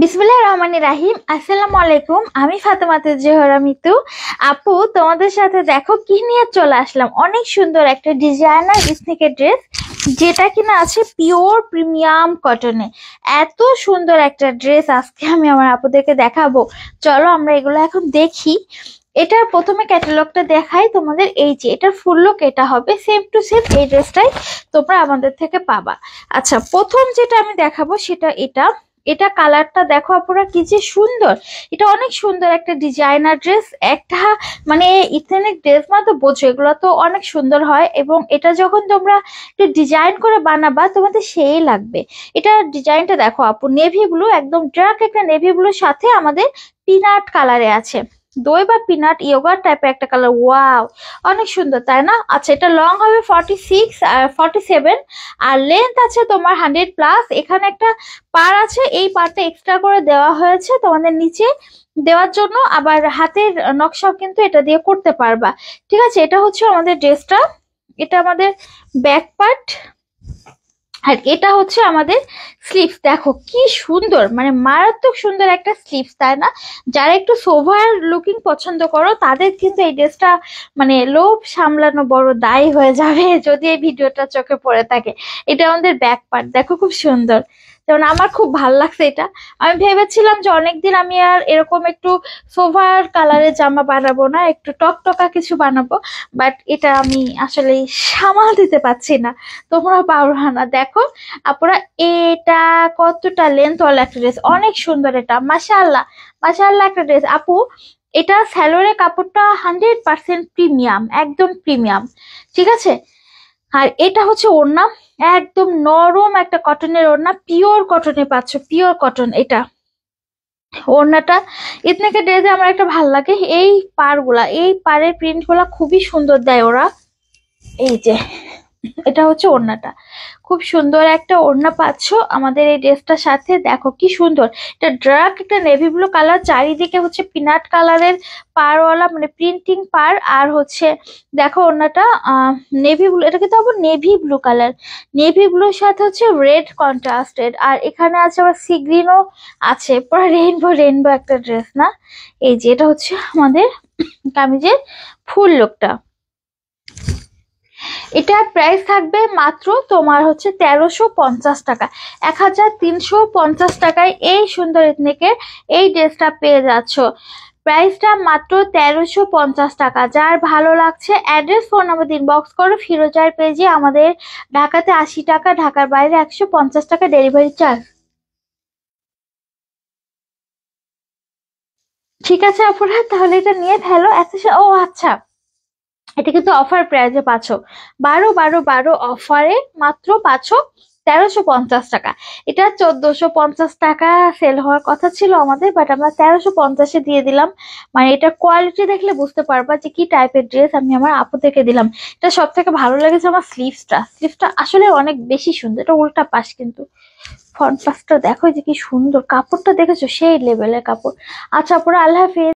বিসমিল্লাহির রহমানির রাহিম। আসসালামু আলাইকুম। আমি ফাতেমাতুজ জোহরা মিতু। আপু, তোমাদের সাথে দেখো কি নিয়ে চলে আসলাম। অনেক সুন্দর একটা ডিজাইনার স্নিকের ড্রেস, যেটা কিনা আছে পিওর প্রিমিয়াম কটনে। এত সুন্দর একটা ড্রেস আজকে আমি আমার আপুদেরকে দেখাবো। চলো আমরা এগুলো এখন দেখি। এটার প্রথমে ক্যাটালগটা দেখাই তোমাদের। এই যে এটার ফুল লুক এটা হবে, সেম টু সেম এই ড্রেসটাই তোমরা আমাদের থেকে পাবা। আচ্ছা, প্রথম যেটা আমি দেখাবো সেটা এটা। এটা কালারটা দেখো আপুরা, কি যে সুন্দর। এটা অনেক সুন্দর একটা ডিজাইনার ড্রেস। একটা মানে ইথেনিক ড্রেস মানে তো বোঝো, এগুলো তো অনেক সুন্দর হয়। এবং এটা যখন তোমরা একটু ডিজাইন করে বানাবা তোমাদের সেই লাগবে। এটা ডিজাইনটা দেখো আপু, নেভি ব্লু, একদম ডার্ক একটা নেভি ব্লুর সাথে আমাদের পিনাট কালারে আছে। দই বা পিনাট ইয়োগার্ট টাইপের একটা কালার। ওয়াও, অনেক সুন্দর তাই না? আচ্ছা, এটা লং হবে 46 আর 47, আর লেন্থ আছে তোমার 100+। এখানে একটা পার আছে, এই পারটা এক্সট্রা করে দেওয়া হয়েছে তোমাদের নিচে দেওয়ার জন্য। আবার হাতের নকশাও কিন্তু এটা দিয়ে করতে পারবা। ঠিক আছে, এটা হচ্ছে আমাদের ড্রেসটা। এটা আমাদের ব্যাক পার্ট, আর এটা হচ্ছে আমাদের স্লিভস। দেখো কি সুন্দর, মানে মারাত্মক সুন্দর একটা স্লিভস তাই না? যারা একটু সোভার লুকিং পছন্দ করো তাদের কিন্তু এই ড্রেসটা মানে লোভ সামলানো বড় দায় হয়ে যাবে যদি এই ভিডিওটা চোখে পড়ে থাকে। এটা আমাদের ব্যাক পার্ট, দেখো খুব সুন্দর। যেমন আমার খুব ভাল লাগছে এটা। আমি ভেবেছিলাম যে অনেকদিন আমি আর এরকম একটু সোভার কালারের জামা বানাবো না, একটু টকটকা কিছু বানাবো, বাট এটা আমি আসলে সামাল দিতে পারছি না। তোমরা পারবা না। দেখো আপুরা, এটা কতটা লেন্থ ওয়ালা একটা ড্রেস, অনেক সুন্দর। এটা মাশাআল্লাহ, মাশাআল্লাহ একটা ড্রেস আপু। এটা স্যালোরে কাপড়টা 100% প্রিমিয়াম, একদম প্রিমিয়াম। ঠিক আছে, আর এটা হচ্ছে ওড়না, একদম নরম একটা কটনের ওড়না, পিওর কটনে পাচ্ছ, পিওর কটন। এটা ওড়নাটা ইতনেকে ড্রেসে আমার একটা ভাল লাগে, এই পাড়গুলা, এই পাড়ের প্রিন্ট গুলা খুবই সুন্দর দেয় ওরা। এই যে এটা হচ্ছে ওড়নাটা, খুব সুন্দর একটা ওড়না পাচ্ছ আমাদের এই ড্রেসটার সাথে। দেখো কি সুন্দর, এটা ডার্ক একটা নেভি ব্লু কালার, চারিদিকে হচ্ছে পিনাট কালারের পাড়ওয়ালা মানে প্রিন্টিং পাড়। আর হচ্ছে দেখো ওড়নাটা নেভি ব্লু, এটা কিন্তু আবার নেভি ব্লু কালার, নেভি ব্লুর সাথে হচ্ছে রেড কন্ট্রাস্টেড। আর এখানে আছে আবার সি গ্রিনও আছে, পুরো রেইনবো রেইনবো একটা ড্রেস না? এই যে এটা হচ্ছে আমাদের কামিজের ফুল লুকটা। এটার প্রাইস থাকবে মাত্র তোমার হচ্ছে 1350 টাকা। 1350 টাকায় এই সুন্দর এথনিকের এই ড্রেসটা পেয়ে যাচ্ছ। প্রাইসটা মাত্র 1350 টাকা। যার ভালো লাগছে অ্যাড্রেস ফোন নাম্বার ইনবক্স করো। ফিরোজার পেজে আমাদের ঢাকাতে 80 টাকা, ঢাকার বাইরে 150 টাকা ডেলিভারি চার্জ। ঠিক আছে আপুরা, তাহলে এটা নিয়ে ফেলো। ও আচ্ছা, এটা কিন্তু অফার প্রাইজে পাচ্ছ, 12-12-12 অফারে মাত্র পাচ্ছ 1350 টাকা। এটা 1450 টাকা সেল হওয়ার কথা ছিল আমাদের, বাট আমরা 1350-এ দিয়ে দিলাম। মানে এটা কোয়ালিটি দেখলে বুঝতে পারবা যে কি টাইপের ড্রেস আমি আমার আপু থেকে দিলাম। এটা সব থেকে ভালো লেগেছে আমার স্লিভসটা। স্লিভসটা আসলে অনেক বেশি সুন্দর। এটা উল্টা পাশ কিন্তু, ফ্রন্ট পাশটা দেখো যে কি সুন্দর, কাপড়টা দেখেছো সেই লেভেলের কাপড়। আচ্ছা পুরো, আল্লাহ হাফিজ।